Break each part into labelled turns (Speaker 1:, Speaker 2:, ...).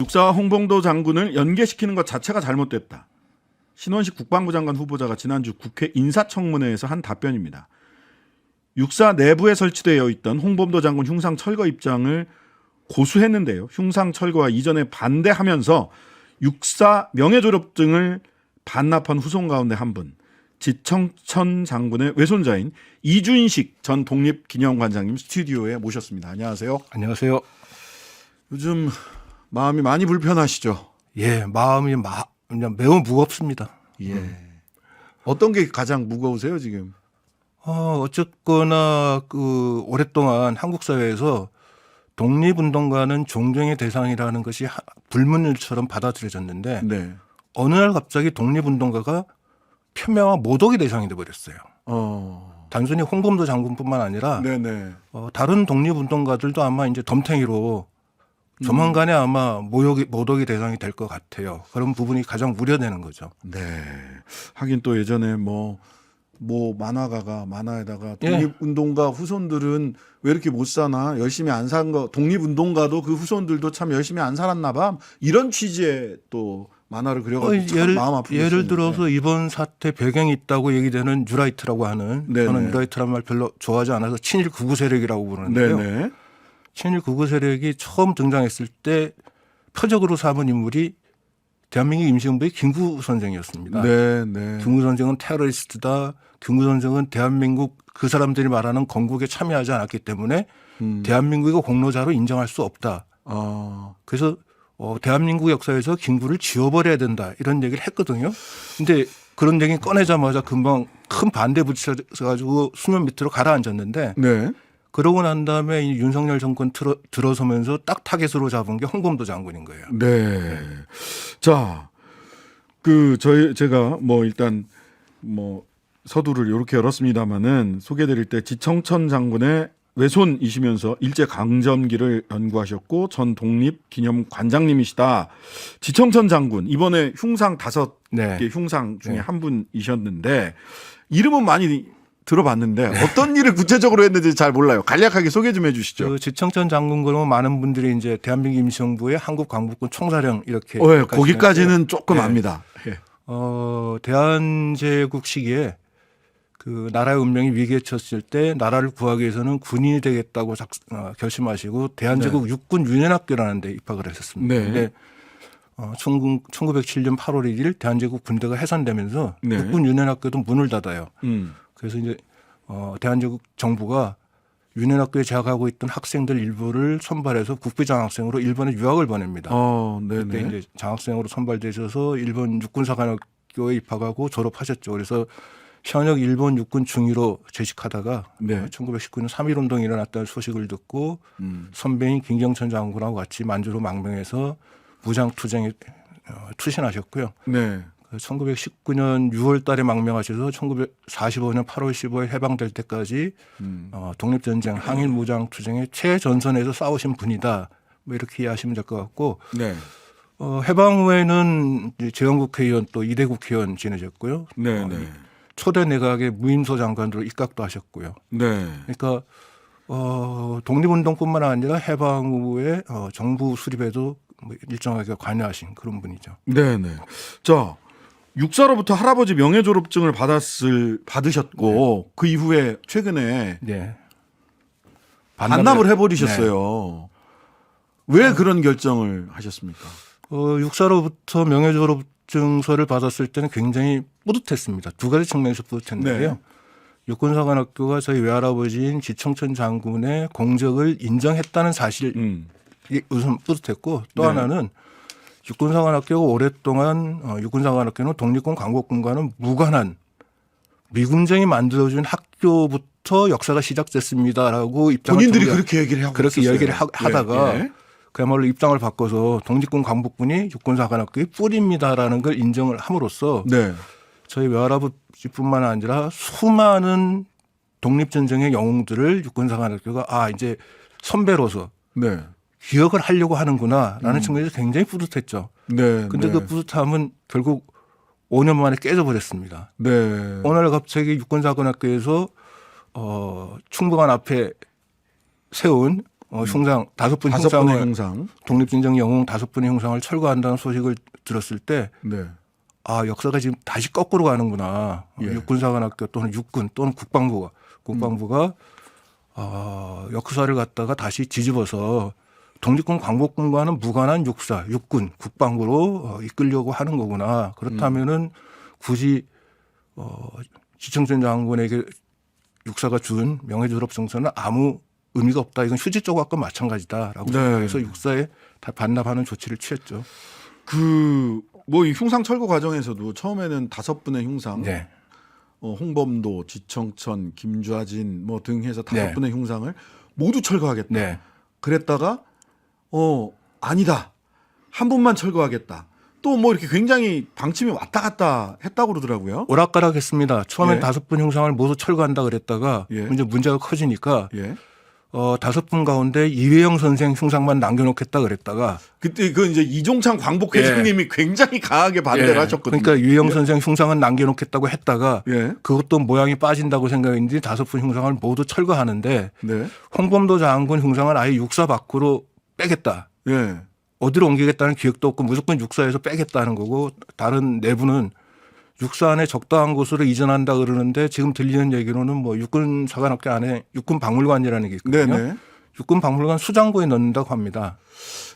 Speaker 1: 육사 홍범도 장군을 연계시키는 것 자체가 잘못됐다. 신원식 국방부 장관 후보자가 지난주 국회 인사청문회에서 한 답변입니다. 육사 내부에 설치되어 있던 홍범도 장군 흉상 철거 입장을 고수했는데요. 흉상 철거와 이전에 반대하면서 육사 명예졸업증을 반납한 후손 가운데 한 분, 지청천 장군의 외손자인 이준식 전 독립기념관장님 스튜디오에 모셨습니다. 안녕하세요.
Speaker 2: 안녕하세요.
Speaker 1: 요즘 마음이 많이 불편하시죠?
Speaker 2: 예, 마음이 그냥 매우 무겁습니다.
Speaker 1: 예. 어떤 게 가장 무거우세요, 지금?
Speaker 2: 어쨌거나 오랫동안 한국 사회에서 독립운동가는 존경의 대상이라는 것이 불문율처럼 받아들여졌는데
Speaker 1: 네.
Speaker 2: 어느 날 갑자기 독립운동가가 표명한 모독의 대상이 돼버렸어요. 단순히 홍범도 장군뿐만 아니라
Speaker 1: 네네.
Speaker 2: 다른 독립운동가들도 아마 이제 덤탱이로 조만간에 아마 모독의 대상이 될 것 같아요. 그런 부분이 가장 우려되는 거죠.
Speaker 1: 네. 하긴 또 예전에 뭐 만화가가 만화에다가 독립운동가 후손들은 왜 이렇게 못 사나 열심히 안 산 거 독립운동가도 그 후손들도 참 열심히 안 살았나 봐 이런 취지의 또 만화를 그려가지고 참 마음 아프게
Speaker 2: 예를 들어서 이번 사태 배경이 있다고 얘기되는 뉴라이트라고 하는
Speaker 1: 네네.
Speaker 2: 저는 뉴라이트라는 말 별로 좋아하지 않아서 친일 극우 세력이라고 부르는데요.
Speaker 1: 네네.
Speaker 2: 친일 극우 세력이 처음 등장했을 때 표적으로 삼은 인물이 대한민국 임시정부의 김구 선생이었습니다.
Speaker 1: 네네.
Speaker 2: 김구 선생은 테러리스트다. 김구 선생은 대한민국 그 사람들이 말하는 건국에 참여하지 않았기 때문에 대한민국의 공로자로 인정할 수 없다. 그래서 대한민국 역사에서 김구를 지워버려야 된다 이런 얘기를 했거든요. 근데 그런 얘기 꺼내자마자 금방 큰 반대 붙여가지고 수면 밑으로 가라앉았는데
Speaker 1: 네.
Speaker 2: 그러고 난 다음에 이 윤석열 정권 들어서면서 딱 타겟으로 잡은 게 홍범도 장군인 거예요.
Speaker 1: 네. 자, 제가 일단 서두를 이렇게 열었습니다마는 소개드릴 때 지청천 장군의 외손이시면서 일제 강점기를 연구하셨고 전 독립기념관장님이시다. 지청천 장군 이번에 흉상 5개 흉상 중에 한 분이셨는데 이름은 많이 들어봤는데 어떤 일을 구체적으로 했는지 잘 몰라요. 간략하게 소개 좀 해주시죠.
Speaker 2: 지청천 장군 그러면 많은 분들이 이제 대한민국 임시정부의 한국광복군 총사령 이렇게
Speaker 1: 거기까지는 조금 압니다. 예.
Speaker 2: 대한제국 시기에 그 나라의 운명이 위기에 처했을 때 나라를 구하기 위해서는 군인이 되겠다고 결심하시고 대한제국 육군 유년학교라는 데 입학을 하셨습니다.
Speaker 1: 네.
Speaker 2: 근데 1907년 8월 1일 대한제국 군대가 해산되면서
Speaker 1: 네.
Speaker 2: 육군 유년학교도 문을 닫아요. 그래서 이제 대한제국 정부가 유년학교에 재학하고 있던 학생들 일부를 선발해서 국비장학생으로 일본에 유학을 보냅니다. 그때 이제 장학생으로 선발되셔서 일본 육군사관학교에 입학하고 졸업하셨죠. 그래서 현역 일본 육군 중위로 재직하다가 1919년 3.1운동이 일어났다는 소식을 듣고 선배인 김경천 장군하고 같이 만주로 망명해서 무장투쟁에 투신하셨고요.
Speaker 1: 네.
Speaker 2: 1919년 6월 달에 망명하셔서 1945년 8월 15일 해방될 때까지 독립전쟁 항일 무장투쟁의 최전선에서 싸우신 분이다. 뭐 이렇게 이해하시면 될 것 같고
Speaker 1: 네.
Speaker 2: 해방 후에는 재헌국회의원 또 2대 국회의원 지내셨고요.
Speaker 1: 네.
Speaker 2: 초대 내각의 무임소 장관으로 입각도 하셨고요.
Speaker 1: 네.
Speaker 2: 그러니까 독립운동뿐만 아니라 해방 후에 정부 수립에도 일정하게 관여하신 그런 분이죠.
Speaker 1: 네네. 자, 육사로부터 할아버지 명예졸업증을 받으셨고 그 이후에 최근에 반납을 해버리셨어요. 왜 그런 결정을 하셨습니까?
Speaker 2: 육사로부터 명예졸업증서를 받았을 때는 굉장히 뿌듯했습니다. 두 가지 측면에서 뿌듯했는데요. 육군사관학교가 저희 외할아버지인 지청천 장군의 공적을 인정했다는 사실이 우선 뿌듯했고 또 하나는 육군사관학교가 오랫동안 육군사관학교는 독립군 광복군과는 무관한 미군정이 만들어준 학교부터 역사가 시작됐습니다라고 입장을
Speaker 1: 본인들이 그렇게 얘기를 하고
Speaker 2: 그렇게
Speaker 1: 있었어요.
Speaker 2: 얘기를 하다가 그야말로 입장을 바꿔서 독립군 광복군이 육군사관학교의 뿌리입니다라는 걸 인정을 함으로써 저희 외할아버지뿐만 아니라 수많은 독립전쟁의 영웅들을 육군사관학교가 이제 선배로서 기억을 하려고 하는구나라는 측면에서 굉장히 뿌듯했죠. 그런데 그 뿌듯함은 결국 5년 만에 깨져버렸습니다. 오늘 갑자기 육군사관학교에서 충북안 앞에 세운 흉상 5분
Speaker 1: 5분의
Speaker 2: 흉상을
Speaker 1: 흉상.
Speaker 2: 독립진정 영웅 5분의 흉상을 철거한다는 소식을 들었을 때
Speaker 1: 네.
Speaker 2: 아, 역사가 지금 다시 거꾸로 가는구나.
Speaker 1: 예.
Speaker 2: 육군사관학교 또는 육군 또는 국방부가 역사를 갖다가 다시 뒤집어서 독립군 광복군과는 무관한 육군, 국방부로 이끌려고 하는 거구나. 그렇다면은 굳이 지청전 장군에게 육사가 준 명예졸업 증서는 아무 의미가 없다. 이건 휴지 조각과 마찬가지다라고 생각해서 육사에 다 반납하는 조치를 취했죠.
Speaker 1: 이 흉상 철거 과정에서도 처음에는 5분의 흉상,
Speaker 2: 네.
Speaker 1: 홍범도, 지청천, 김좌진 등 해서 5분의
Speaker 2: 네.
Speaker 1: 흉상을 모두 철거하겠다.
Speaker 2: 네.
Speaker 1: 그랬다가 아니다. 한 분만 철거하겠다. 또 이렇게 굉장히 방침이 왔다 갔다 했다고 그러더라고요.
Speaker 2: 오락가락했습니다. 처음엔
Speaker 1: 예.
Speaker 2: 5분 흉상을 모두 철거한다 그랬다가
Speaker 1: 예.
Speaker 2: 이제 문제가 커지니까
Speaker 1: 예.
Speaker 2: 5분 가운데 이회영 선생 흉상만 남겨놓겠다 그랬다가
Speaker 1: 그때 이제 이종창 광복회장님이 굉장히 강하게 반대를 하셨거든요.
Speaker 2: 그러니까 이회영 선생 흉상은 남겨놓겠다고 했다가
Speaker 1: 예.
Speaker 2: 그것도 모양이 빠진다고 생각했는지 5분 흉상을 모두 철거하는데
Speaker 1: 네.
Speaker 2: 홍범도 장군 흉상은 아예 육사 밖으로 빼겠다.
Speaker 1: 예.
Speaker 2: 어디로 옮기겠다는 기획도 없고 무조건 육사에서 빼겠다는 거고 다른 내부는 육사 안에 적당한 곳으로 이전한다 그러는데 지금 들리는 얘기로는 육군 사관학교 안에 육군 박물관이라는 게 있거든요.
Speaker 1: 네네.
Speaker 2: 육군 박물관 수장고에 넣는다고 합니다.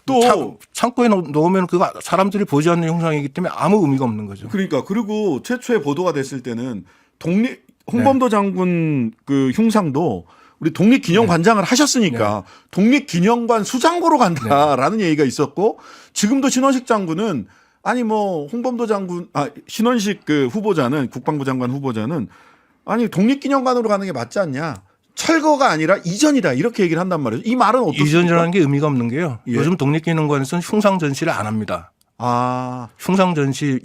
Speaker 1: 또
Speaker 2: 창고에 넣으면 그거 사람들이 보지 않는 형상이기 때문에 아무 의미가 없는 거죠.
Speaker 1: 그리고 최초에 보도가 됐을 때는 홍범도 장군 그 흉상도 우리 독립기념관장을 하셨으니까 독립기념관 수장고로 간다라는 얘기가 있었고 지금도 신원식 장군은 홍범도 장군 신원식 그 후보자는 국방부 장관 후보자는 독립기념관으로 가는 게 맞지 않냐. 철거가 아니라 이전이다. 이렇게 얘기를 한단 말이에요. 이 말은 어떻습니까?
Speaker 2: 이전이라는 게 의미가 없는 게요.
Speaker 1: 예.
Speaker 2: 요즘 독립기념관에서는 흉상 전시를 안 합니다. 흉상 전시,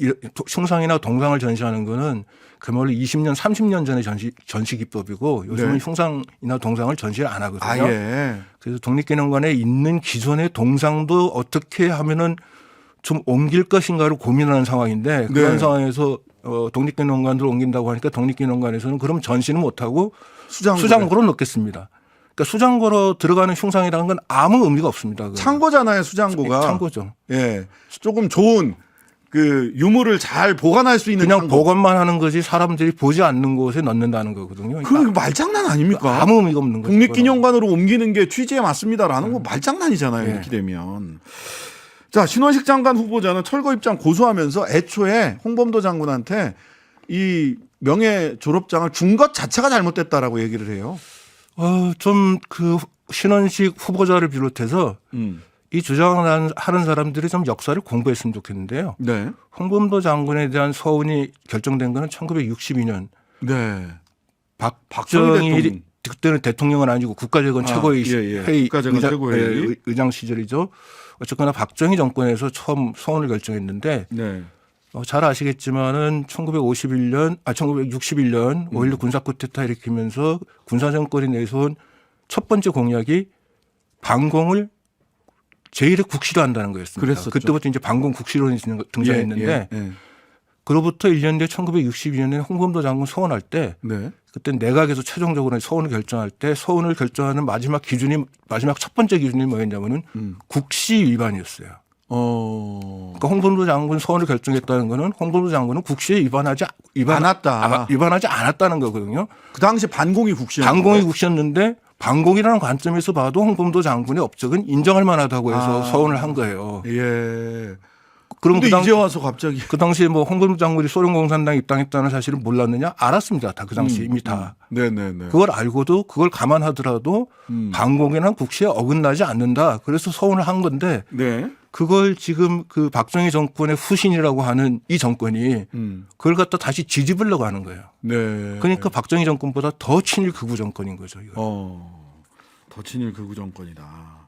Speaker 2: 흉상이나 동상을 전시하는 거는 그야말로 20년, 30년 전에 전시 기법이고 요즘은 흉상이나 동상을 전시를 안 하거든요. 그래서 독립기념관에 있는 기존의 동상도 어떻게 하면은 좀 옮길 것인가를 고민하는 상황인데 그런 상황에서 독립기념관으로 옮긴다고 하니까 독립기념관에서는 그럼 전시는 못하고 수장고로 넣겠습니다. 그러니까 수장고로 들어가는 흉상이라는 건 아무 의미가 없습니다. 그건.
Speaker 1: 창고잖아요, 수장고가.
Speaker 2: 창고죠.
Speaker 1: 예. 조금 좋은 그 유물을 잘 보관할 수 있는
Speaker 2: 그냥
Speaker 1: 창고.
Speaker 2: 보관만 하는 거지 사람들이 보지 않는 곳에 넣는다는 거거든요.
Speaker 1: 그럼 말장난 아닙니까?
Speaker 2: 아무 의미가 없는 거죠.
Speaker 1: 독립기념관으로 옮기는 게 취지에 맞습니다라는 거 말장난이잖아요. 이렇게 되면. 자, 신원식 장관 후보자는 철거 입장 고수하면서 애초에 홍범도 장군한테 이 명예 졸업장을 준 것 자체가 잘못됐다라고 얘기를 해요.
Speaker 2: 좀 그 신원식 후보자를 비롯해서 이 주장을 하는 사람들이 좀 역사를 공부했으면 좋겠는데요.
Speaker 1: 네.
Speaker 2: 홍범도 장군에 대한 서운이 결정된 거는 1962년.
Speaker 1: 네.
Speaker 2: 박정희 그때는 대통령은 아니고 국가재건 최고위 회의
Speaker 1: 국가재건 최고회의
Speaker 2: 의장 시절이죠. 어쨌거나 박정희 정권에서 처음 서운을 결정했는데 잘 아시겠지만은 1961년 5.16 군사 쿠데타 일으키면서 군사 정권이 내세운 첫 번째 공약이 반공을 제1의 국시로 한다는 거였습니다.
Speaker 1: 그랬었죠.
Speaker 2: 그때부터 이제 반공 국시론이 등장했는데 그로부터 1년 뒤에 1962년에 홍범도 장군 서원할 때 그때 내각에서 최종적으로 서원을 결정할 때 서원을 결정하는 마지막 첫 번째 기준이 뭐였냐면은 국시 위반이었어요. 그러니까 홍범도 장군 서원을 결정했다는 거는 홍범도 장군은 국시에 위반하지 않았다는 거거든요.
Speaker 1: 그 당시 반공이 국시였는데.
Speaker 2: 반공이 국시였는데 반공이라는 관점에서 봐도 홍범도 장군의 업적은 인정할 만하다고 해서 서원을 한 거예요.
Speaker 1: 그런데 이제 와서 갑자기
Speaker 2: 그 당시에 홍범도 장군이 소련공산당에 입당했다는 사실을 몰랐느냐? 알았습니다. 다 그 당시 이미 다. 그걸 알고도 그걸 감안하더라도 반공이나 국시에 어긋나지 않는다. 그래서 서운을 한 건데 그걸 지금 그 박정희 정권의 후신이라고 하는 이 정권이 그걸 갖다 다시 뒤집으려고 하는 거예요. 그러니까 박정희 정권보다 더 친일 극우 정권인 거죠.
Speaker 1: 더 친일 극우 정권이다.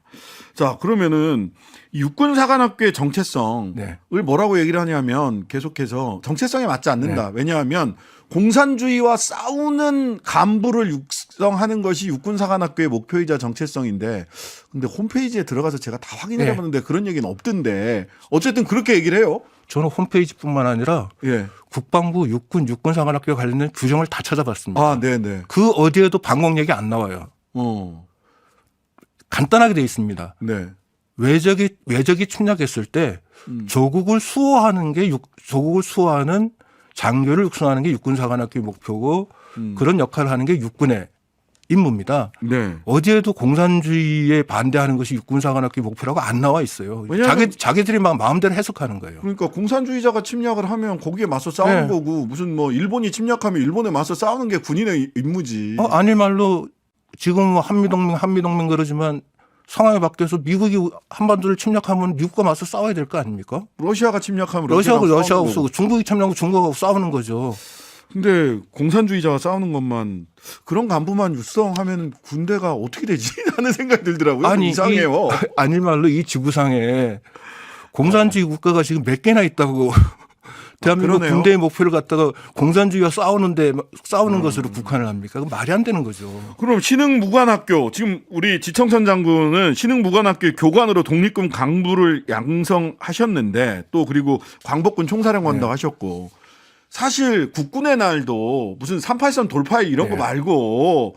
Speaker 1: 자, 그러면은 육군사관학교의 정체성을 뭐라고 얘기를 하냐면 계속해서 정체성에 맞지 않는다. 왜냐하면 공산주의와 싸우는 간부를 육성하는 것이 육군사관학교의 목표이자 정체성인데 근데 홈페이지에 들어가서 제가 다 확인을 해봤는데 그런 얘기는 없던데 어쨌든 그렇게 얘기를 해요.
Speaker 2: 저는 홈페이지뿐만 아니라 국방부 육군사관학교 관련된 규정을 다 찾아봤습니다. 그 어디에도 반공 얘기 안 나와요. 간단하게 돼 있습니다.
Speaker 1: 네.
Speaker 2: 외적이 침략했을 때 조국을 수호하는 장교를 육성하는 게 육군사관학교의 목표고 그런 역할을 하는 게 육군의 임무입니다.
Speaker 1: 네.
Speaker 2: 어디에도 공산주의에 반대하는 것이 육군사관학교의 목표라고 안 나와 있어요. 자기들이 막 마음대로 해석하는 거예요.
Speaker 1: 그러니까 공산주의자가 침략을 하면 거기에 맞서 싸우는
Speaker 2: 네.
Speaker 1: 거고 무슨 뭐 일본이 침략하면 일본에 맞서 싸우는 게 군인의 임무지.
Speaker 2: 아닐 말로 지금 한미동맹 그러지만 상황이 바뀌어서 미국이 한반도를 침략하면 미국과 맞서 싸워야 될 거 아닙니까?
Speaker 1: 러시아가 침략하면
Speaker 2: 러시아하고
Speaker 1: 싸우는
Speaker 2: 싸우고
Speaker 1: 거고.
Speaker 2: 중국이 침략하고 중국하고 싸우는 거죠.
Speaker 1: 근데 공산주의자가 싸우는 것만 그런 간부만 육성하면 군대가 어떻게 되지? 하는 생각이 들더라고요. 이상해요.
Speaker 2: 아닐 말로 이 지구상에 공산주의 국가가 지금 몇 개나 있다고 대한민국
Speaker 1: 그러네요.
Speaker 2: 군대의 목표를 갖다가 공산주의와 싸우는 것으로 국한을 합니까? 그건 말이 안 되는 거죠.
Speaker 1: 그럼 신흥무관학교 지금 우리 지청선 장군은 신흥무관학교 교관으로 독립군 강부를 양성하셨는데 또 그리고 광복군 총사령관도
Speaker 2: 네.
Speaker 1: 하셨고 사실 국군의 날도 무슨 38선 돌파일 이런 거 말고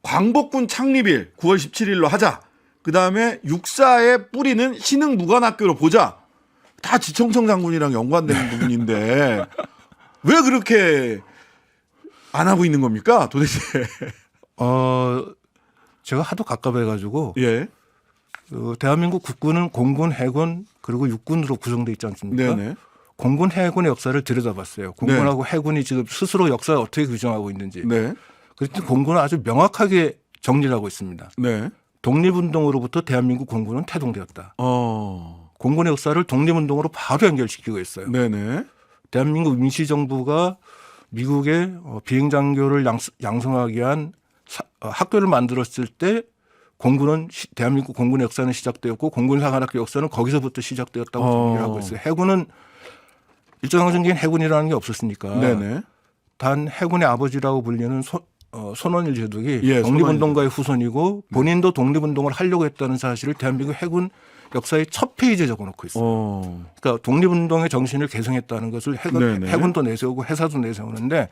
Speaker 1: 광복군 창립일 9월 17일로 하자. 그다음에 육사의 뿌리는 신흥무관학교로 보자. 다 지청선 장군이랑 연관되는 부분인데 왜 그렇게 안 하고 있는 겁니까? 도대체.
Speaker 2: 제가 하도 갑갑해가지고
Speaker 1: 예.
Speaker 2: 대한민국 국군은 공군, 해군 그리고 육군으로 구성되어 있지 않습니까?
Speaker 1: 네네.
Speaker 2: 공군, 해군의 역사를 들여다봤어요. 공군하고 해군이 지금 스스로 역사를 어떻게 규정하고 있는지.
Speaker 1: 네.
Speaker 2: 그랬더니 공군은 아주 명확하게 정리를 하고 있습니다.
Speaker 1: 네.
Speaker 2: 독립운동으로부터 대한민국 공군은 태동되었다. 공군의 역사를 독립운동으로 바로 연결시키고 있어요.
Speaker 1: 네네.
Speaker 2: 대한민국 임시정부가 미국의 비행장교를 양성하기 위한 학교를 만들었을 때 공군은 대한민국 공군의 역사는 시작되었고 공군사관학교 역사는 거기서부터 시작되었다고 정리를 하고 있어요. 해군은 일제강점기엔 해군이라는 게 없었으니까
Speaker 1: 네네.
Speaker 2: 단 해군의 아버지라고 불리는 손원일 제독이
Speaker 1: 예,
Speaker 2: 독립운동가의 후손이고 본인도 독립운동을 하려고 했다는 사실을 대한민국 해군 역사의 첫 페이지에 적어놓고 있어요. 그러니까 독립운동의 정신을 개성했다는 것을 해군도 내세우고 회사도 내세우는데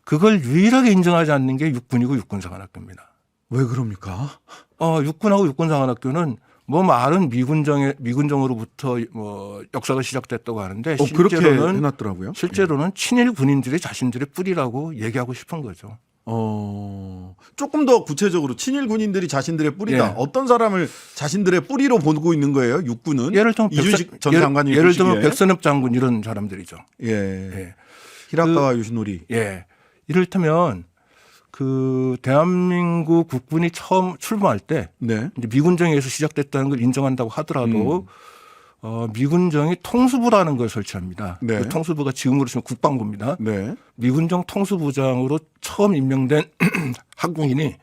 Speaker 2: 그걸 유일하게 인정하지 않는 게 육군이고 육군사관학교입니다.
Speaker 1: 왜 그럽니까?
Speaker 2: 육군하고 육군사관학교는 뭐 말은 미군정으로부터 뭐 역사가 시작됐다고 하는데
Speaker 1: 그렇게 해놨더라고요.
Speaker 2: 실제로는 친일 군인들이 자신들의 뿌리라고 얘기하고 싶은 거죠.
Speaker 1: 조금 더 구체적으로 친일 군인들이 자신들의 뿌리다.
Speaker 2: 예.
Speaker 1: 어떤 사람을 자신들의 뿌리로 보고 있는 거예요? 육군은?
Speaker 2: 예를 들면
Speaker 1: 이준식 전 장관이
Speaker 2: 예를 들면 백선엽 장군 이런 사람들이죠.
Speaker 1: 예. 히라카와 요시노리.
Speaker 2: 예. 이를테면 그 대한민국 국군이 처음 출범할 때
Speaker 1: 네.
Speaker 2: 이제 미군정에서 시작됐다는 걸 인정한다고 하더라도 미군정이 통수부라는 걸 설치합니다.
Speaker 1: 네.
Speaker 2: 그 통수부가 지금으로 치면 국방부입니다.
Speaker 1: 네.
Speaker 2: 미군정 통수부장으로 처음 임명된 학군인이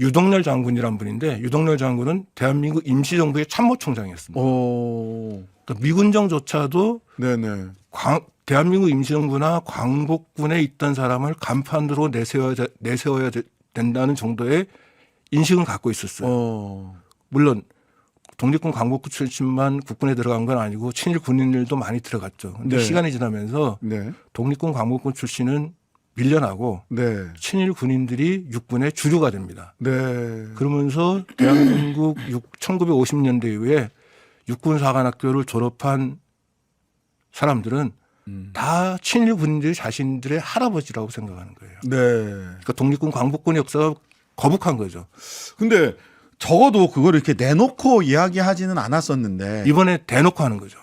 Speaker 2: 유동열 장군이란 분인데 유동열 장군은 대한민국 임시정부의 참모총장이었습니다. 그러니까 미군정조차도
Speaker 1: 네네.
Speaker 2: 대한민국 임시정부나 광복군에 있던 사람을 간판으로 내세워야 된다는 정도의 인식은 갖고 있었어요. 물론 독립군 광복군 출신만 국군에 들어간 건 아니고 친일 군인들도 많이 들어갔죠. 그런데
Speaker 1: 네.
Speaker 2: 시간이 지나면서
Speaker 1: 네.
Speaker 2: 독립군 광복군 출신은 밀려나고
Speaker 1: 네.
Speaker 2: 친일 군인들이 육군의 주류가 됩니다.
Speaker 1: 네.
Speaker 2: 그러면서 대한민국 1950년대 이후에 육군사관학교를 졸업한 사람들은 다 친일 군인들이 자신들의 할아버지라고 생각하는 거예요.
Speaker 1: 네.
Speaker 2: 그러니까 독립군 광복군의 역사가 거북한 거죠.
Speaker 1: 근데 적어도 그걸 이렇게 내놓고 이야기하지는 않았었는데
Speaker 2: 이번에 대놓고 하는 거죠.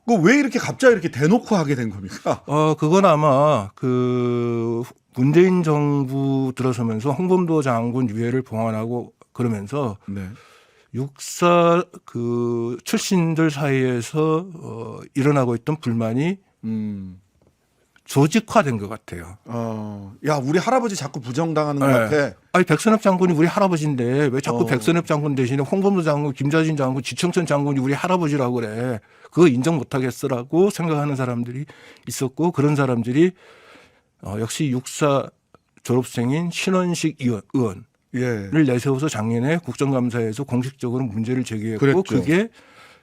Speaker 1: 그 왜 이렇게 갑자기 이렇게 대놓고 하게 된 겁니까?
Speaker 2: 그건 아마 그 문재인 정부 들어서면서 홍범도 장군 유해를 봉안하고 그러면서
Speaker 1: 네.
Speaker 2: 육사 그 출신들 사이에서 일어나고 있던 불만이 조직화된 것 같아요.
Speaker 1: 야, 우리 할아버지 자꾸 부정당하는 것 같아.
Speaker 2: 아니 백선엽 장군이 우리 할아버지인데 왜 자꾸 백선엽 장군 대신에 홍범도 장군, 김자진 장군, 지청천 장군이 우리 할아버지라고 그래. 그거 인정 못하겠어라고 생각하는 사람들이 있었고 그런 사람들이 역시 육사 졸업생인 신원식 의원을 내세워서 작년에 국정감사에서 공식적으로 문제를 제기했고
Speaker 1: 그랬죠.
Speaker 2: 그게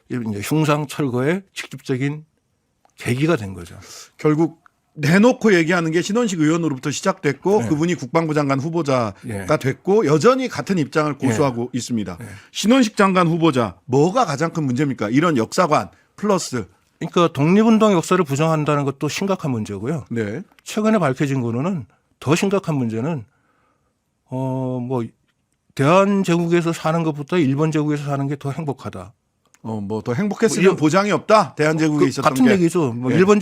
Speaker 2: 이제 흉상 철거의 직접적인 계기가 된 거죠.
Speaker 1: 결국 내놓고 얘기하는 게 신원식 의원으로부터 시작됐고
Speaker 2: 네.
Speaker 1: 그분이 국방부 장관 후보자가
Speaker 2: 예.
Speaker 1: 됐고 여전히 같은 입장을 고수하고 있습니다. 신원식 장관 후보자 뭐가 가장 큰 문제입니까? 이런 역사관 플러스
Speaker 2: 그러니까 독립운동 역사를 부정한다는 것도 심각한 문제고요.
Speaker 1: 네.
Speaker 2: 최근에 밝혀진 거로는 더 심각한 문제는 뭐 대한제국에서 사는 것보다 일본 제국에서 사는 게 더 행복하다.
Speaker 1: 뭐 더 행복했으면 보장이 없다. 대한제국에 있었던
Speaker 2: 같은
Speaker 1: 게.
Speaker 2: 얘기죠. 뭐
Speaker 1: 예.
Speaker 2: 일본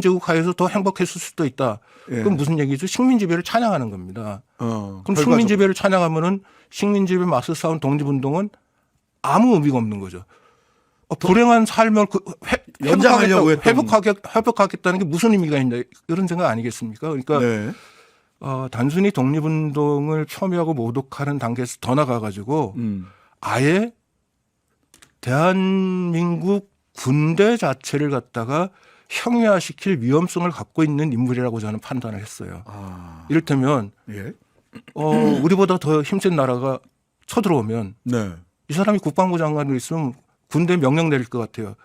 Speaker 2: 제국 하에서 더 행복했을 수도 있다.
Speaker 1: 예.
Speaker 2: 그럼 무슨 얘기죠? 식민지배를 찬양하는 겁니다. 그럼
Speaker 1: 결과적으로.
Speaker 2: 식민지배를 찬양하면은 식민지배 맞서 싸운 독립운동은 아무 의미가 없는 거죠. 불행한 삶을
Speaker 1: 연장하려고 했던.
Speaker 2: 회복하겠다는 게 무슨 의미가 있냐 이런 생각 아니겠습니까? 그러니까
Speaker 1: 네.
Speaker 2: 단순히 독립운동을 폄훼하고 모독하는 단계에서 더 나가가지고 아예 대한민국 군대 자체를 갖다가 형해화시킬 위험성을 갖고 있는 인물이라고 저는 판단을 했어요. 이를테면
Speaker 1: 예.
Speaker 2: 우리보다 더 힘센 나라가 쳐들어오면
Speaker 1: 네.
Speaker 2: 이 사람이 국방부 장관으로 있으면 군대 명령 내릴 것 같아요.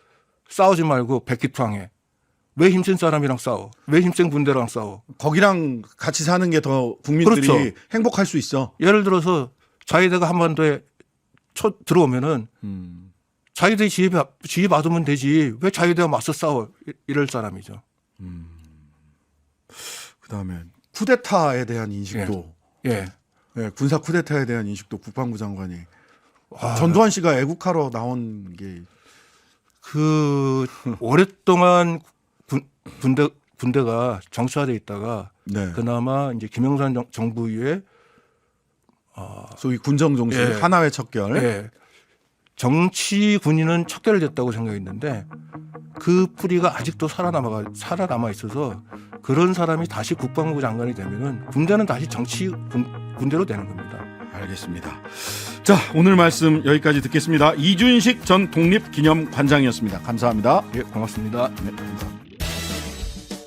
Speaker 2: 싸우지 말고 백기투항해. 왜 힘센 사람이랑 싸워? 왜 힘센 군대랑 싸워?
Speaker 1: 거기랑 같이 사는 게 더 국민들이
Speaker 2: 그렇죠.
Speaker 1: 행복할 수 있어.
Speaker 2: 예를 들어서 자위대가 한반도에 들어오면은 자위대 지휘 받으면 되지. 왜 자위대와 맞서 싸워? 이럴 사람이죠.
Speaker 1: 그다음에 쿠데타에 대한 인식도
Speaker 2: 예.
Speaker 1: 예, 군사 쿠데타에 대한 인식도 국방부 장관이 전두환 씨가 애국하러 나온 게
Speaker 2: 오랫동안 군대가 정치화돼 있다가
Speaker 1: 네.
Speaker 2: 그나마 이제 김영삼 정부 이후에
Speaker 1: 소위 군정 정신
Speaker 2: 예.
Speaker 1: 하나회 척결.
Speaker 2: 예. 정치 군인은 척결됐다고 생각했는데 그 뿌리가 아직도 살아남아 있어서 그런 사람이 다시 국방부 장관이 되면은 군대는 다시 군대로 되는 겁니다.
Speaker 1: 알겠습니다. 자, 오늘 말씀 여기까지 듣겠습니다. 이준식 전 독립기념관장이었습니다. 감사합니다.
Speaker 2: 예, 고맙습니다.
Speaker 1: 네, 감사합니다.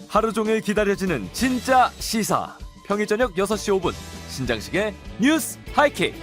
Speaker 3: 하루 종일 기다려지는 진짜 시사. 평일 저녁 6시 5분 신장식의 뉴스 하이킥.